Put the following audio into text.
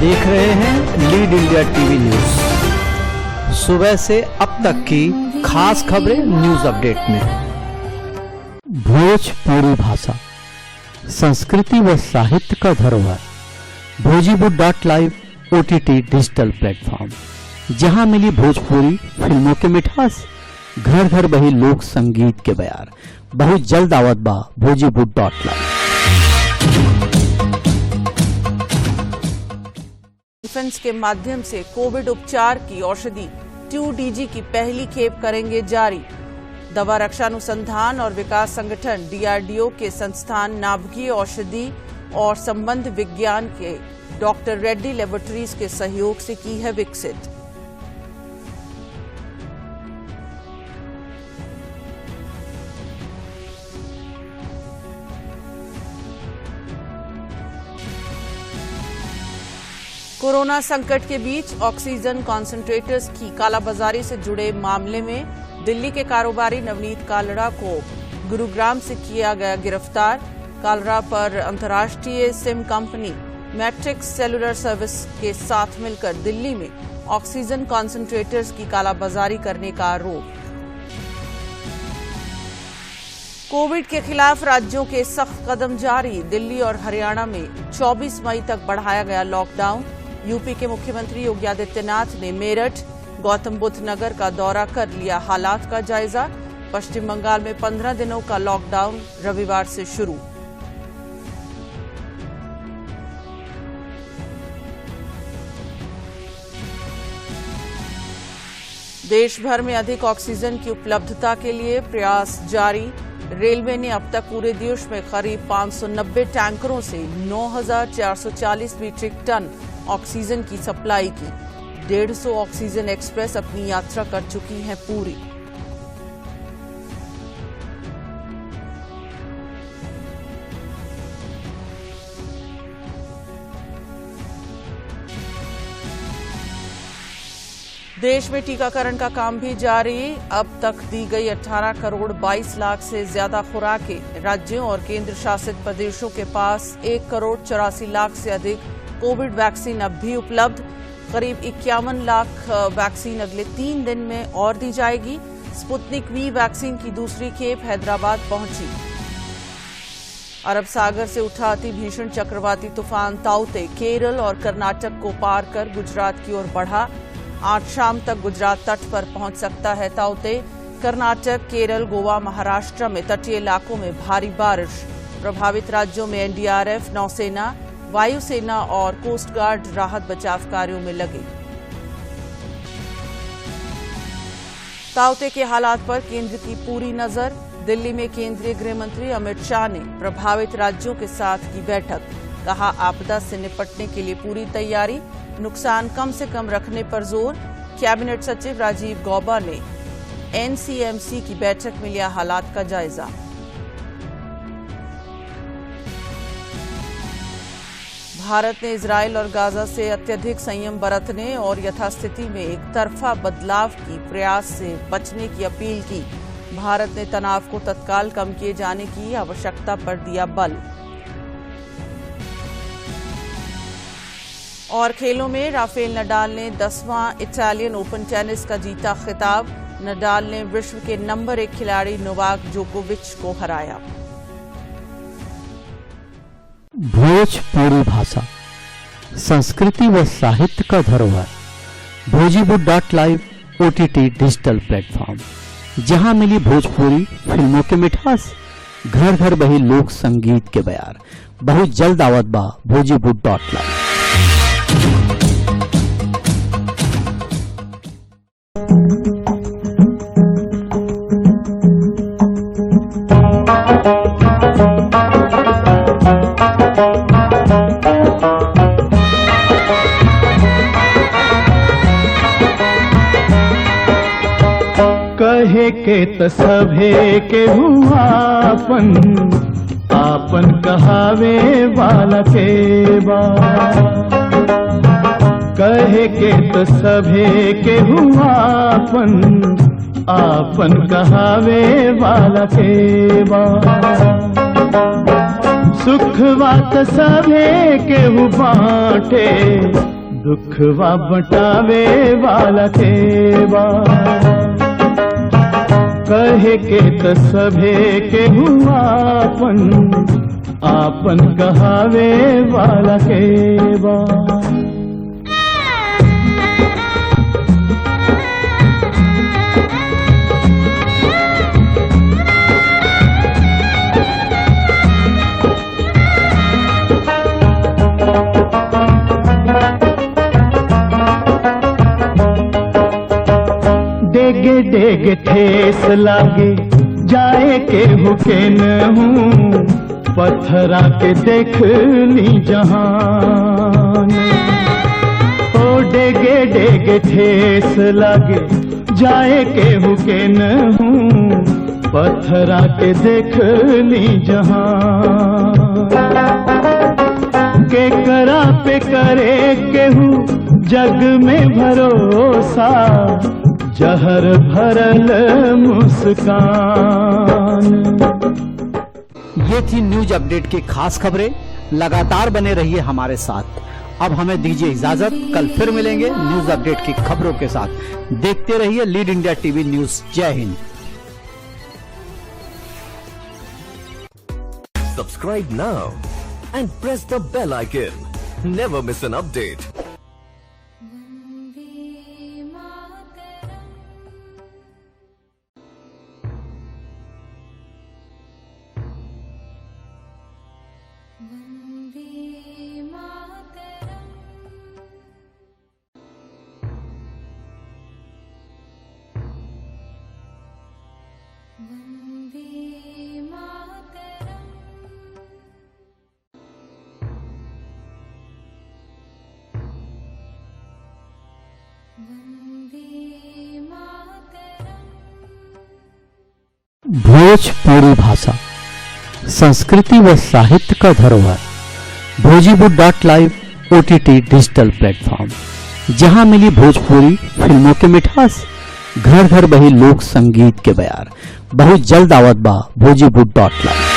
देख रहे हैं लीड इंडिया टीवी न्यूज। सुबह से अब तक की खास खबरें न्यूज अपडेट में। भोजपुरी भाषा, संस्कृति व साहित्य का धरोहर। भोजीबुड.live OTT डिजिटल प्लेटफॉर्म, जहां मिली भोजपुरी फिल्मों के मिठास, घर घर बही लोक संगीत के बयार। बहुत जल्द आवत बा भोजीबुड.live। डिफेंस के माध्यम से कोविड उपचार की औषधि 2DG की पहली खेप करेंगे जारी। दवा रक्षा अनुसंधान और विकास संगठन DRDO के संस्थान नाभिकीय औषधि और संबंध विज्ञान के डॉक्टर रेड्डी लेबोरेटरीज के सहयोग से की है विकसित। कोरोना संकट के बीच ऑक्सीजन कॉन्सेंट्रेटर्स की कालाबाजारी से जुड़े मामले में दिल्ली के कारोबारी नवनीत कालरा को गुरुग्राम से किया गया गिरफ्तार। कालरा पर अंतर्राष्ट्रीय SIM company matrix cellular service के साथ मिलकर दिल्ली में ऑक्सीजन कॉन्सेंट्रेटर्स की कालाबाजारी करने का आरोप। कोविड के खिलाफ राज्यों के सख्त कदम जारी। दिल्ली और हरियाणा में 24 मई तक बढ़ाया गया लॉकडाउन। यूपी के मुख्यमंत्री योगी आदित्यनाथ ने मेरठ, गौतम बुद्ध नगर का दौरा कर लिया हालात का जायजा। पश्चिम बंगाल में 15 दिनों का लॉकडाउन रविवार से शुरू। देश भर में अधिक ऑक्सीजन की उपलब्धता के लिए प्रयास जारी। रेलवे ने अब तक पूरे देश में करीब 590 टैंकरों से 9,440 मीट्रिक टन ऑक्सीजन की सप्लाई की। 150 ऑक्सीजन एक्सप्रेस अपनी यात्रा कर चुकी हैं पूरी। देश में टीकाकरण का काम भी जारी। अब तक दी गई 18 करोड़ 22 लाख से ज्यादा खुराकें। राज्यों और केंद्र शासित प्रदेशों के पास 1 करोड़ 84 लाख से अधिक कोविड वैक्सीन अब भी उपलब्ध। करीब 51 लाख वैक्सीन अगले 3 दिन में और दी जाएगी। स्पुतनिक वी वैक्सीन की दूसरी खेप हैदराबाद पहुंची। अरब सागर से उठा अति भीषण चक्रवाती तूफान ताउते केरल और कर्नाटक को पार कर गुजरात की ओर बढ़ा। आज शाम तक गुजरात तट पर पहुंच सकता है ताउते। कर्नाटक, केरल, गोवा, महाराष्ट्र में तटीय इलाकों में भारी बारिश। प्रभावित राज्यों में एनडीआरएफ, नौसेना, वायुसेना और कोस्ट गार्ड राहत बचाव कार्यों में लगे। ताउते के हालात पर केंद्र की पूरी नजर। दिल्ली में केंद्रीय गृह मंत्री अमित शाह ने प्रभावित राज्यों के साथ की बैठक। कहा, आपदा से निपटने के लिए पूरी तैयारी, नुकसान कम से कम रखने पर जोर। कैबिनेट सचिव राजीव गौबा ने एनसीएमसी की बैठक में लिया हालात का जायजा। भारत ने इजरायल और गाजा से अत्यधिक संयम बरतने और यथास्थिति में एक तरफा बदलाव की प्रयास से बचने की अपील की। भारत ने तनाव को तत्काल कम किए जाने की आवश्यकता पर दिया बल। और खेलों में राफेल नडाल ने 10वां इटालियन ओपन टेनिस का जीता खिताब। नडाल ने विश्व के नंबर 1 खिलाड़ी नोवाक जोकोविच को हराया। भोजपुरी भाषा, संस्कृति व साहित्य का धरोहर। भोजीबुड.live OTT डिजिटल प्लेटफॉर्म, जहां मिली भोजपुरी फिल्मों के मिठास, घर घर बही लोक संगीत के बयार। बहुत जल्द आवत बा भोजीबुड.live। कहे के त सभे के हुआपन, आपन कहावे वाला के बा। कहे के त सभे के हुआपन, आपन कहावे वाला के बा। सुखवा त सभे केहू बाटे, दुखवा बटावे वाला के बा कहे के त सभे के हुआ आपन कहावे वाला के बा डेगे डेगे ठेस लागे जाए के हुके न हूँ पत्थरा के देख ली जहान ओ डेगे डेगे ठेस लागे जाए के हुके न हूँ पत्थरा के देख ली जहान के करा पे करे केहू जग में भरोसा जहर भरल मुस्कान। ये थी न्यूज अपडेट की खास खबरें। लगातार बने रहिए हमारे साथ। अब हमें दीजिए इजाजत, कल फिर मिलेंगे न्यूज अपडेट की खबरों के साथ। देखते रहिए लीड इंडिया टीवी न्यूज। जय Hind. Subscribe now and press the bell icon. Never miss an update. Bhojpuri भाषा संस्कृति व साहित्य का धरोहर। भोजीवुड.live OTT डिजिटल प्लेटफॉर्म, जहां मिली भोजपुरी फिल्मों के मिठास, घर घर बही लोक संगीत के बयार। बहुत जल्द आवत बा भोजीवुड.live।